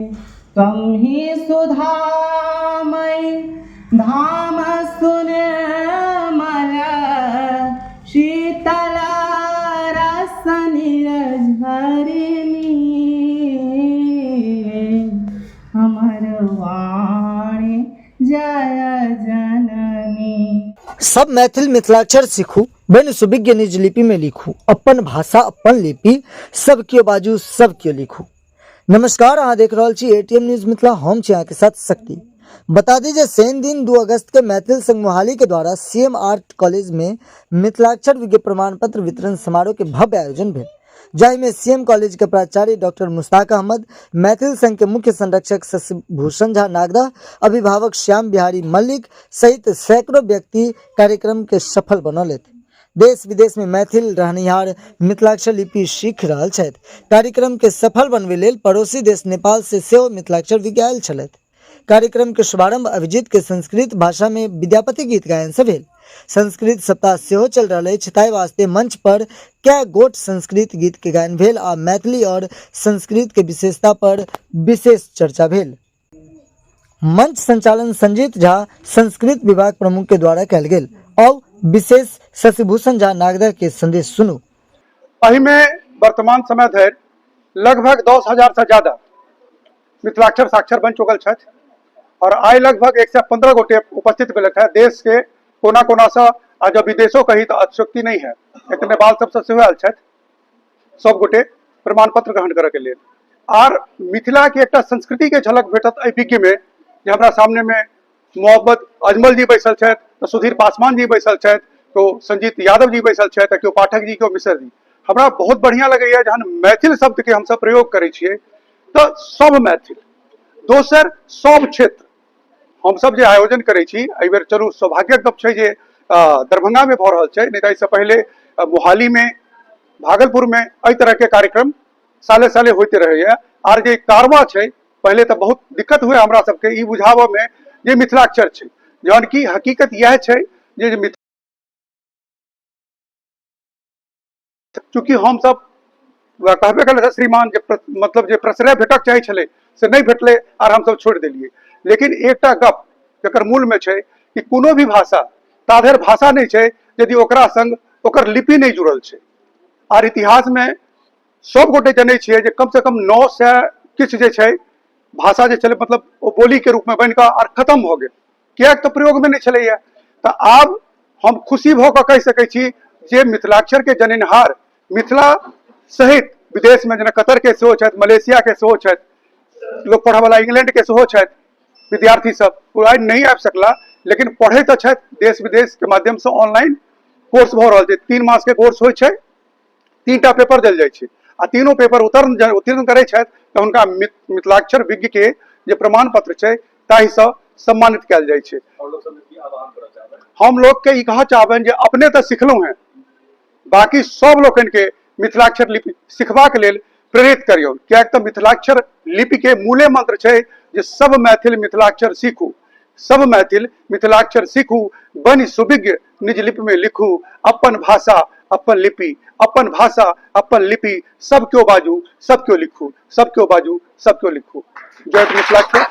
त्वं हि सुधामय धाम सुनिर्मल शीतल रस निर्झरिणी अमर वाणी जय जननी। सब मैथिल मिथिलाक्षर सीखू बन सुविज्ञ निज लिपि में लिखू अपन भाषा अपन लिपि सब कियो बाजू सब कियो लिखू। नमस्कार, अहाँ देख रहल छी एटीएम न्यूज मिथिला। हम छी अहाँ के साथ शक्ति। बता दीजिए शनि दिन 2 अगस्त के मैथिल संघ मोहाली के द्वारा सीएम आर्ट कॉलेज में मिथिलाक्षर विज्ञ प्रमाण पत्र वितरण समारोह के भव्य आयोजन भेल, जाहि में सीएम कॉलेज के प्राचार्य डॉक्टर मुश्ताक अहमद, मैथिल संघ के मुख्य संरक्षक शशिभूषण झा नागदा, अभिभावक श्याम बिहारी मल्लिक सहित सैकड़ों व्यक्ति कार्यक्रम के सफल बनौले थे। देश विदेश में मैथिल रहनिहार मिथिलाक्षर लिपि सीख रहल छथि। कार्यक्रम के सफल बनबे लेल पड़ोसी देश नेपाल से सेहो मिथिलाक्षर विज्ञ आयल छलथि। कार्यक्रम के शुभारंभ अभिजीत के संस्कृत भाषा में विद्यापति गीत गायन से भेल। संस्कृत सप्ताह सेहो चल रहा है, ताहि वास्ते मंच पर कै गोट संस्कृत गीत के गायन भेल आ मैथिली और संस्कृत के विशेषता पर विशेष चर्चा भेल। मंच संचालन संजीत झा संस्कृत विभाग प्रमुख के द्वारा कयल गेल और विशेष शशिभूषण झा नागदा के संदेश सुनू। एहि में वर्तमान समय धरि लगभग 10,000 से ज्यादा मिथिलाक्षर साक्षर बन चुकल छथि और आइ लगभग 115 गोटे उपस्थित भेल है। देश के कोना कोना से आ जब विदेशों कही तो अतिशयोक्ति नहीं है, एक नेपाल सबसे सेहो आयल छथि सब गोटे प्रमाण पत्र ग्रहण करे के लिए। आर मिथिला के एक संस्कृति के झलक भेटत एहि विज्ञ में जे हमरा सामने में मोहम्मद अजमल जी बैसल छथि, तो सुधीर पासवान जी बैसल छथि, तो संजीत यादव जी बैसल छथि, केओ पाठक जी, केओ मिश्र जी। हमरा बहुत बढ़िया लगैया जहन मैथिल शब्द के हमसब प्रयोग करै छियै तो सब मैथिल दोसर सब क्षेत्र हमसब जे आयोजन करै छी। एहि बेर चलू सौभाग्यक गप छै जे दरभंगा में भऽ रहल छै, नहीं तऽ इससे पहले मोहाली में, भागलपुर में एहि तरह के कार्यक्रम साले साले होते रहैया। आर जे कारवा छै पहले तो बहुत दिक्कत हुए हमरा सबके ई बुझाबऽ में जे मिथिलाक्षर छै, जहन की हकीकत यह छै जे चूँकि हम सब कहबे कल श्रीमान जे मतलब जे प्रश्रय भेटक चाहे छले से नहीं भेटले आर हम सब छोड़ देलिए। लेकिन एकटा गप जकर मूल में छै कि कोनो भी भाषा ताधर भाषा नहीं छै यदि ओकरा संग ओकर लिपि नहीं जुड़ल छै। आर इतिहास में सब गोटे जनै छियै जे कम से कम 900 किछ जे छै भाषा जे छलै मतलब ओ बोली के रूप में बन कऽ आर खत्म हो गेल, कियाक तो प्रयोग में नहीं छलैया। तो आब हम खुशी भऽ कऽ कहि सकै छी जे मिथिलाक्षर के जननिहार मिथिला सहित विदेश में जेना कतर के सेहो छथि, मलेशिया के सेहो छथि, लोग पढ़े वाला इंग्लैंड के सेहो छथि, विद्यार्थी सब आइ नहीं आबि सकला लेकिन पढ़े तो छथि। देश विदेश के माध्यम से ऑनलाइन कोर्स भऽ रहल छै, 3 मास के कोर्स होइ छै, 3टा पेपर देल जाइ छै आ तीनों पेपर उत्तीर्ण करै छथि तऽ हुनका मिथिलाक्षर विज्ञ के जे प्रमाण पत्र छै ताहि से सम्मानित कयल जाइ छै। हम लोग के ई कहऽ चाहबनि जे अपने तो सिखलहुँ हैं, बाकी सब लोकन के मिथिलाक्षर लिपि सिखबाक लेल प्रेरित करियौ, कियाक तऽ मिथिलाक्षर लिपि के मूले मंत्र छै जे सब मैथिल मिथिलाक्षर सीखू, सब मैथिल मिथिलाक्षर सीखू, बनि सुविज्ञ निज लिपि में लिखू, अपन भाषा अपन लिपि, अपन भाषा अपन लिपि सब क्यों बाजू सब क्यों लिखू, सब क्यों बाजू सब क्यों लिखू। जय मिथिलाक्षर।